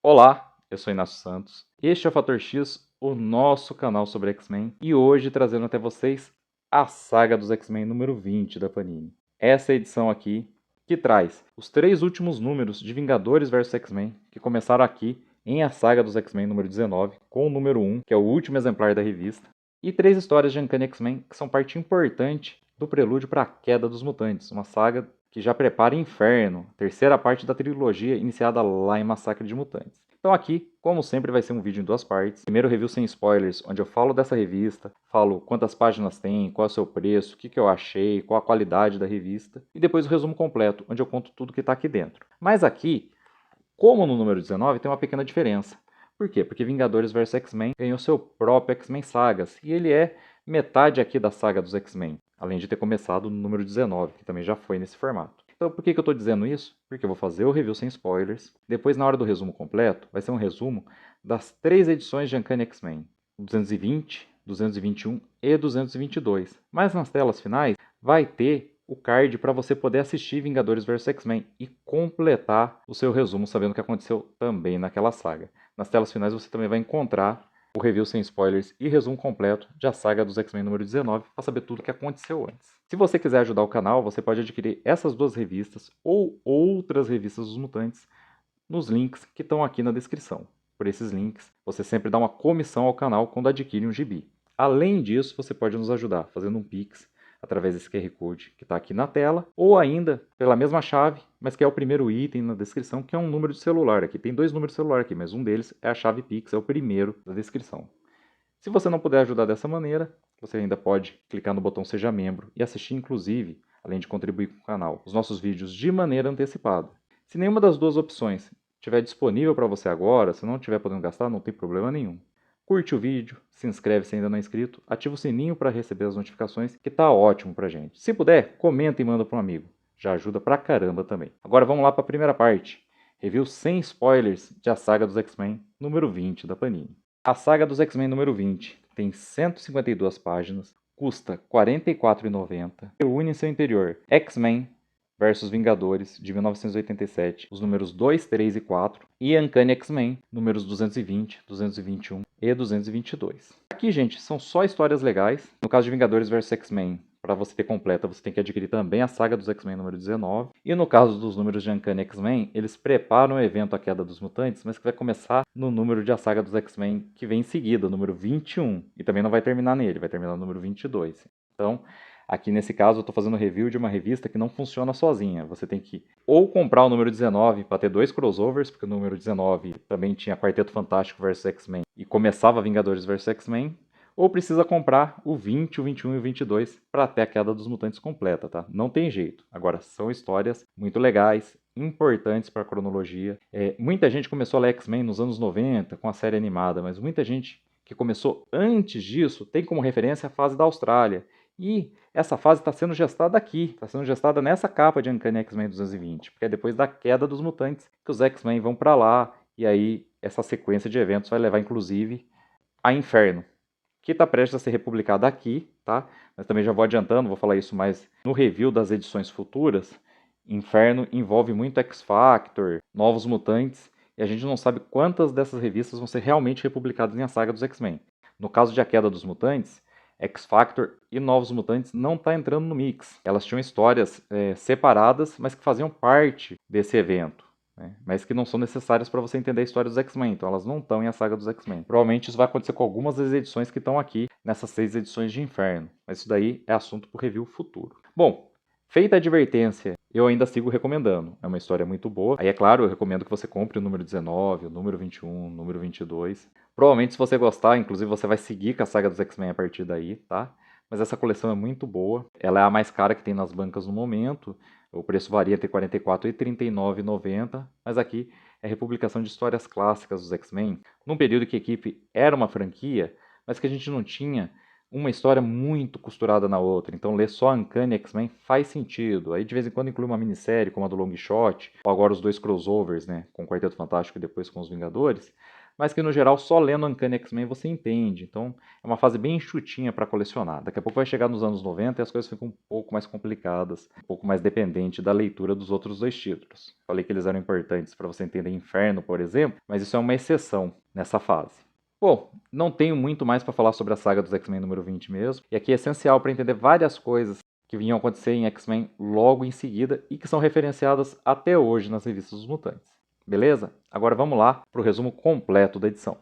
Olá, eu sou Inácio Santos. Este é o Fator X, o nosso canal sobre X-Men, e hoje trazendo até vocês a saga dos X-Men número 20 da Panini. Essa edição aqui que traz os 3 últimos números de Vingadores vs X-Men, que começaram aqui em A Saga dos X-Men número 19, com o número 1, que é o último exemplar da revista, e 3 histórias de Uncanny X-Men que são parte importante do prelúdio para a Queda dos Mutantes, uma saga que já prepara Inferno, terceira parte da trilogia iniciada lá em Massacre de Mutantes. Então aqui, como sempre, vai ser um vídeo em 2 partes. Primeiro review sem spoilers, onde eu falo dessa revista, falo quantas páginas tem, qual é o seu preço, o que eu achei, qual a qualidade da revista. E depois o resumo completo, onde eu conto tudo que está aqui dentro. Mas aqui, como no número 19, tem uma pequena diferença. Por quê? Porque Vingadores vs X-Men ganhou seu próprio X-Men Sagas, e ele é metade aqui da saga dos X-Men, além de ter começado no número 19, que também já foi nesse formato. Então, por que eu estou dizendo isso? Porque eu vou fazer o review sem spoilers. Depois, na hora do resumo completo, vai ser um resumo das 3 edições de Uncanny X-Men: 220, 221 e 222. Mas nas telas finais, vai ter o card para você poder assistir Vingadores vs X-Men e completar o seu resumo sabendo o que aconteceu também naquela saga. Nas telas finais você também vai encontrar o review sem spoilers e resumo completo de A Saga dos X-Men número 19 para saber tudo o que aconteceu antes. Se você quiser ajudar o canal, você pode adquirir essas 2 revistas ou outras revistas dos Mutantes nos links que estão aqui na descrição. Por esses links, você sempre dá uma comissão ao canal quando adquire um gibi. Além disso, você pode nos ajudar fazendo um Pix através desse QR Code que está aqui na tela, ou ainda pela mesma chave, mas que é o primeiro item na descrição, que é um número de celular. Aqui tem 2 números de celular aqui, mas um deles é a chave Pix, é o primeiro da descrição. Se você não puder ajudar dessa maneira, você ainda pode clicar no botão Seja Membro e assistir, inclusive, além de contribuir com o canal, os nossos vídeos de maneira antecipada. Se nenhuma das 2 opções estiver disponível para você agora, se não estiver podendo gastar, não tem problema nenhum. Curte o vídeo, se inscreve se ainda não é inscrito, ativa o sininho para receber as notificações, que tá ótimo pra gente. Se puder, comenta e manda para um amigo. Já ajuda pra caramba também. Agora vamos lá para a primeira parte. Review sem spoilers de A Saga dos X-Men número 20 da Panini. A Saga dos X-Men número 20 tem 152 páginas, custa R$ 44,90, reúne em seu interior X-Men versus Vingadores, de 1987, os números 2, 3 e 4, e Uncanny X-Men, números 220, 221 e 222. Aqui, gente, são só histórias legais. No caso de Vingadores vs X-Men, para você ter completa, você tem que adquirir também a Saga dos X-Men número 19. E no caso dos números de Uncanny X-Men, eles preparam o evento A Queda dos Mutantes, mas que vai começar no número de A Saga dos X-Men que vem em seguida, o número 21. E também não vai terminar nele, vai terminar no número 22. Então, aqui nesse caso eu estou fazendo review de uma revista que não funciona sozinha. Você tem que ou comprar o número 19 para ter 2 crossovers, porque o número 19 também tinha Quarteto Fantástico vs X-Men e começava Vingadores vs X-Men, ou precisa comprar o 20, o 21 e o 22 para ter a Queda dos Mutantes completa, tá? Não tem jeito. Agora, são histórias muito legais, importantes para a cronologia. Muita gente começou a ler X-Men nos anos 90 com a série animada, mas muita gente que começou antes disso tem como referência a fase da Austrália. E essa fase está sendo gestada aqui, está sendo gestada nessa capa de Uncanny X-Men 220, porque é depois da Queda dos Mutantes que os X-Men vão para lá, e aí essa sequência de eventos vai levar inclusive a Inferno, que está prestes a ser republicada aqui, tá? Mas também já vou adiantando, vou falar isso mais no review das edições futuras. Inferno envolve muito X-Factor, Novos Mutantes, e a gente não sabe quantas dessas revistas vão ser realmente republicadas em A Saga dos X-Men. No caso de A Queda dos Mutantes, X-Factor e Novos Mutantes não está entrando no mix. Elas tinham histórias separadas, mas que faziam parte desse evento, né? Mas que não são necessárias para você entender a história dos X-Men, então elas não estão em A Saga dos X-Men. Provavelmente isso vai acontecer com algumas das edições que estão aqui nessas 6 edições de Inferno, mas isso daí é assunto para o review futuro. Bom, feita a advertência, eu ainda sigo recomendando. É uma história muito boa. Aí, é claro, eu recomendo que você compre o número 19, o número 21, o número 22. Provavelmente, se você gostar, inclusive, você vai seguir com a Saga dos X-Men a partir daí, tá? Mas essa coleção é muito boa. Ela é a mais cara que tem nas bancas no momento. O preço varia entre R$ 44 e R$ 39,90. Mas aqui é republicação de histórias clássicas dos X-Men, num período que a equipe era uma franquia, mas que a gente não tinha uma história muito costurada na outra. Então ler só Uncanny X-Men faz sentido. Aí de vez em quando inclui uma minissérie como a do Long Shot, ou agora os 2 crossovers, né, com o Quarteto Fantástico e depois com os Vingadores. mas que no geral só lendo Uncanny X-Men você entende. Então é uma fase bem enxutinha para colecionar. Daqui a pouco vai chegar nos anos 90 e as coisas ficam um pouco mais complicadas, um pouco mais dependente da leitura dos outros dois títulos. Falei que eles eram importantes para você entender Inferno, por exemplo, mas isso é uma exceção nessa fase. Bom, não tenho muito mais para falar sobre a saga dos X-Men número 20 mesmo, e aqui é essencial para entender várias coisas que vinham acontecer em X-Men logo em seguida e que são referenciadas até hoje nas revistas dos Mutantes. Beleza? Agora vamos lá para o resumo completo da edição.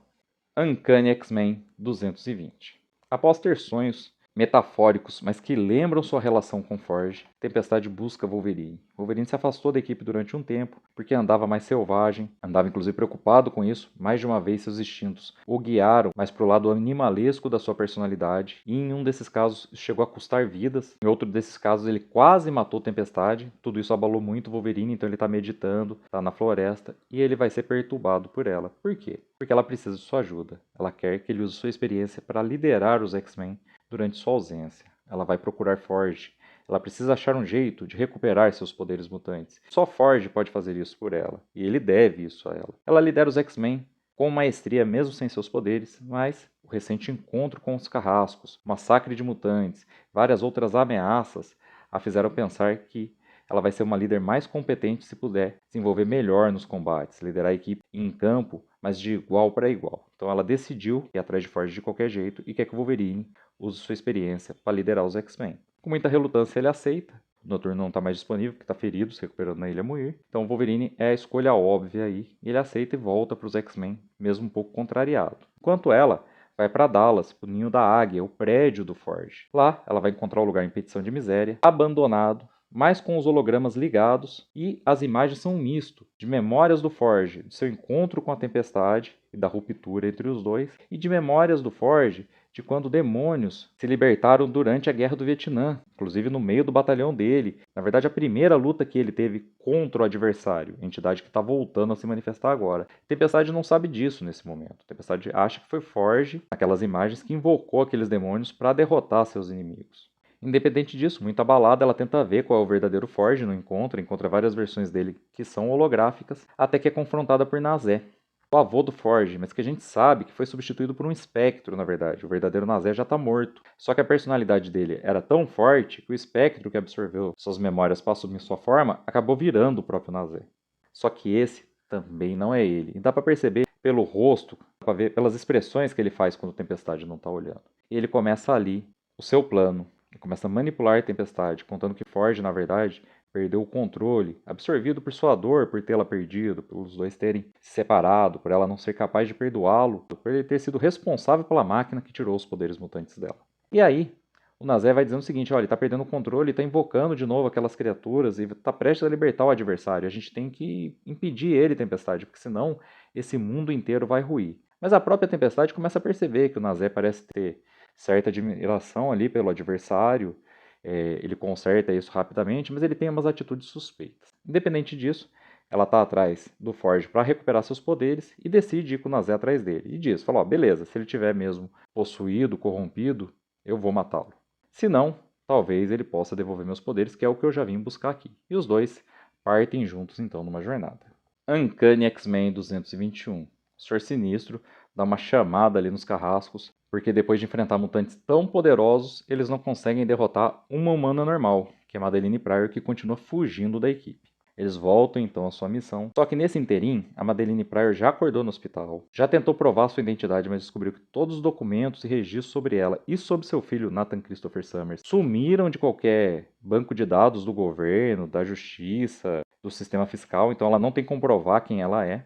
Uncanny X-Men 220. Após ter sonhos metafóricos, mas que lembram sua relação com Forge, Tempestade busca Wolverine. Wolverine se afastou da equipe durante um tempo, porque andava mais selvagem, andava inclusive preocupado com isso. Mais de uma vez seus instintos o guiaram mais para o lado animalesco da sua personalidade, e em um desses casos chegou a custar vidas. Em outro desses casos ele quase matou Tempestade. Tudo isso abalou muito Wolverine, então ele está meditando, está na floresta, e ele vai ser perturbado por ela. Por quê? Porque ela precisa de sua ajuda. Ela quer que ele use sua experiência para liderar os X-Men durante sua ausência. Ela vai procurar Forge. Ela precisa achar um jeito de recuperar seus poderes mutantes. Só Forge pode fazer isso por ela, e ele deve isso a ela. Ela lidera os X-Men com maestria mesmo sem seus poderes, mas o recente encontro com os Carrascos, o massacre de mutantes, várias outras ameaças a fizeram pensar que ela vai ser uma líder mais competente se puder se envolver melhor nos combates, liderar a equipe em campo, mas de igual para igual. Então ela decidiu ir atrás de Forge de qualquer jeito e quer que o Wolverine use sua experiência para liderar os X-Men. Com muita relutância ele aceita. O Noturno não está mais disponível, porque está ferido, se recuperando na Ilha Muir. Então o Wolverine é a escolha óbvia aí. E ele aceita e volta para os X-Men, mesmo um pouco contrariado. Enquanto ela vai para Dallas, para o Ninho da Águia, o prédio do Forge. Lá ela vai encontrar o lugar em petição de miséria, abandonado, mas com os hologramas ligados, e as imagens são um misto de memórias do Forge, de seu encontro com a Tempestade e da ruptura entre os dois, e de memórias do Forge de quando demônios se libertaram durante a Guerra do Vietnã, inclusive no meio do batalhão dele. Na verdade, a primeira luta que ele teve contra o adversário, a entidade que está voltando a se manifestar agora. Tempestade não sabe disso nesse momento. Tempestade acha que foi Forge, aquelas imagens, que invocou aqueles demônios para derrotar seus inimigos. Independente disso, muito abalada, ela tenta ver qual é o verdadeiro Forge no encontro, encontra várias versões dele que são holográficas, até que é confrontada por Nazé, o avô do Forge, mas que a gente sabe que foi substituído por um espectro, na verdade. O verdadeiro Nazé já está morto. Só que a personalidade dele era tão forte que o espectro que absorveu suas memórias para assumir sua forma acabou virando o próprio Nazé. Só que esse também não é ele. E dá para perceber pelo rosto, para ver pelas expressões que ele faz quando a Tempestade não está olhando. E ele começa ali o seu plano. Ele começa a manipular a Tempestade, contando que Forge, na verdade, perdeu o controle, absorvido por sua dor por tê-la perdido, pelos dois terem se separado, por ela não ser capaz de perdoá-lo, por ele ter sido responsável pela máquina que tirou os poderes mutantes dela. E aí, o Nazé vai dizendo o seguinte: olha, ele está perdendo o controle, está invocando de novo aquelas criaturas e está prestes a libertar o adversário. A gente tem que impedir ele, Tempestade, porque senão esse mundo inteiro vai ruir. Mas a própria Tempestade começa a perceber que o Nazé parece ter certa admiração ali pelo adversário. Ele conserta isso rapidamente, mas ele tem umas atitudes suspeitas. Independente disso, ela está atrás do Forge para recuperar seus poderes e decide ir com o Nazé atrás dele. E diz, fala, ó, beleza, se ele tiver mesmo possuído, corrompido, eu vou matá-lo. Se não, talvez ele possa devolver meus poderes, que é o que eu já vim buscar aqui. E os dois partem juntos então numa jornada. Uncanny X-Men 221. O Senhor Sinistro dá uma chamada ali nos carrascos, porque depois de enfrentar mutantes tão poderosos, eles não conseguem derrotar uma humana normal, que é Madeline Pryor, que continua fugindo da equipe. Eles voltam então à sua missão, só que nesse interim, a Madeline Pryor já acordou no hospital, já tentou provar sua identidade, mas descobriu que todos os documentos e registros sobre ela e sobre seu filho Nathan Christopher Summers sumiram de qualquer banco de dados do governo, da justiça, do sistema fiscal, então ela não tem como provar quem ela é.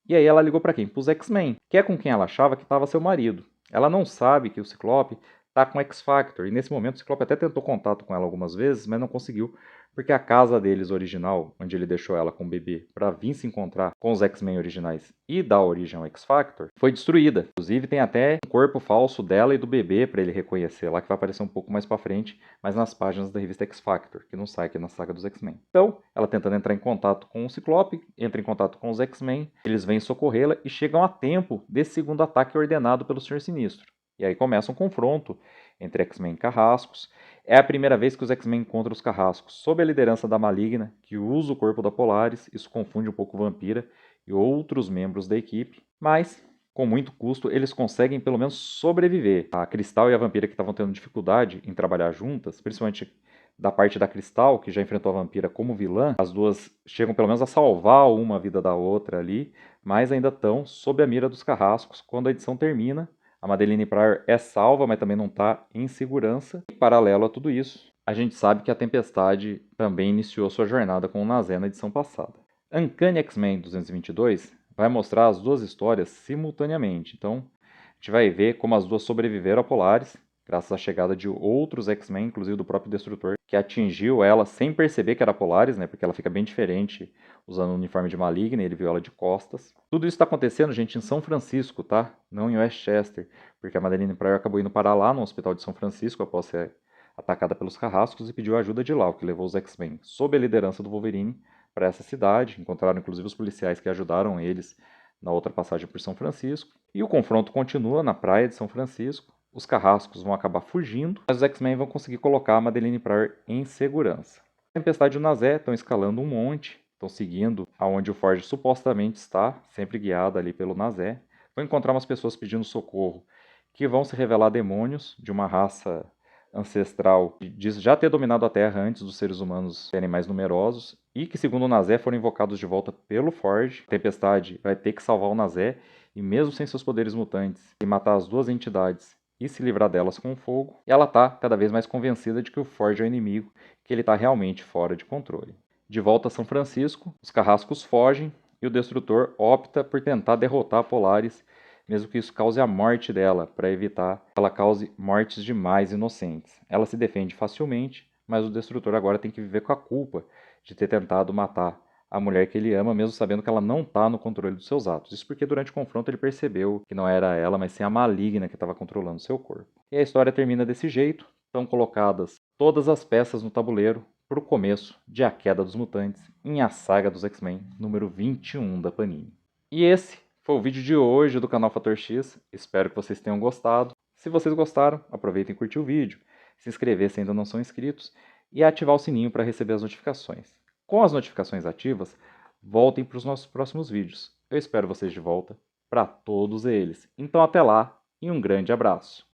E aí ela ligou para quem? Para os X-Men, que é com quem ela achava que estava seu marido. Ela não sabe que o Ciclope está com o X-Factor, e nesse momento o Ciclope até tentou contato com ela algumas vezes, mas não conseguiu, porque a casa deles original, onde ele deixou ela com o bebê para vir se encontrar com os X-Men originais e dar origem ao X-Factor, foi destruída. Inclusive tem até um corpo falso dela e do bebê para ele reconhecer lá, que vai aparecer um pouco mais para frente, mas nas páginas da revista X-Factor, que não sai aqui na saga dos X-Men. Então, ela tentando entrar em contato com o Ciclope, entra em contato com os X-Men, eles vêm socorrê-la e chegam a tempo desse segundo ataque ordenado pelo Senhor Sinistro. E aí começa um confronto entre X-Men e Carrascos. É a primeira vez que os X-Men encontram os Carrascos sob a liderança da Maligna, que usa o corpo da Polaris. Isso confunde um pouco Vampira e outros membros da equipe. Mas com muito custo, eles conseguem pelo menos sobreviver. A Cristal e a Vampira, que estavam tendo dificuldade em trabalhar juntas, principalmente da parte da Cristal, que já enfrentou a Vampira como vilã, as duas chegam pelo menos a salvar uma vida da outra ali, mas ainda estão sob a mira dos carrascos quando a edição termina. A Madeline Pryor é salva, mas também não está em segurança. E, paralelo a tudo isso, a gente sabe que a Tempestade também iniciou sua jornada com o Nazé na edição passada. Uncanny X-Men 222 vai mostrar as duas histórias simultaneamente. Então, a gente vai ver como as duas sobreviveram a Polaris, graças à chegada de outros X-Men, inclusive do próprio Destrutor, que atingiu ela sem perceber que era Polaris, né? Porque ela fica bem diferente usando o uniforme de Maligna, e ele viu ela de costas. Tudo isso está acontecendo, gente, em São Francisco, tá? Não em Westchester, porque a Madeline Pryor acabou indo parar lá no hospital de São Francisco após ser atacada pelos carrascos e pediu ajuda de lá, o que levou os X-Men, sob a liderança do Wolverine, para essa cidade. Encontraram inclusive os policiais que ajudaram eles na outra passagem por São Francisco. E o confronto continua na praia de São Francisco. Os carrascos vão acabar fugindo, mas os X-Men vão conseguir colocar a Madeline Pryor em segurança. A Tempestade e o Nazé estão escalando um monte, estão seguindo aonde o Forge supostamente está, sempre guiado ali pelo Nazé. Vão encontrar umas pessoas pedindo socorro, que vão se revelar demônios de uma raça ancestral que diz já ter dominado a Terra antes dos seres humanos serem mais numerosos e que, segundo o Nazé, foram invocados de volta pelo Forge. A Tempestade vai ter que salvar o Nazé e, mesmo sem seus poderes mutantes, e matar as duas entidades e se livrar delas com o fogo. E ela está cada vez mais convencida de que o Forge é o inimigo, que ele está realmente fora de controle. De volta a São Francisco, os carrascos fogem e o Destrutor opta por tentar derrotar a Polaris, mesmo que isso cause a morte dela, para evitar que ela cause mortes de mais inocentes. Ela se defende facilmente, mas o Destrutor agora tem que viver com a culpa de ter tentado matar a mulher que ele ama, mesmo sabendo que ela não está no controle dos seus atos. Isso porque durante o confronto ele percebeu que não era ela, mas sim a Maligna que estava controlando seu corpo. E a história termina desse jeito. Estão colocadas todas as peças no tabuleiro para o começo de A Queda dos Mutantes em A Saga dos X-Men, número 21 da Panini. E esse foi o vídeo de hoje do canal Fator X. Espero que vocês tenham gostado. Se vocês gostaram, aproveitem e curtir o vídeo, se inscrever se ainda não são inscritos e ativar o sininho para receber as notificações. Com as notificações ativas, voltem para os nossos próximos vídeos. Eu espero vocês de volta para todos eles. Então até lá e um grande abraço.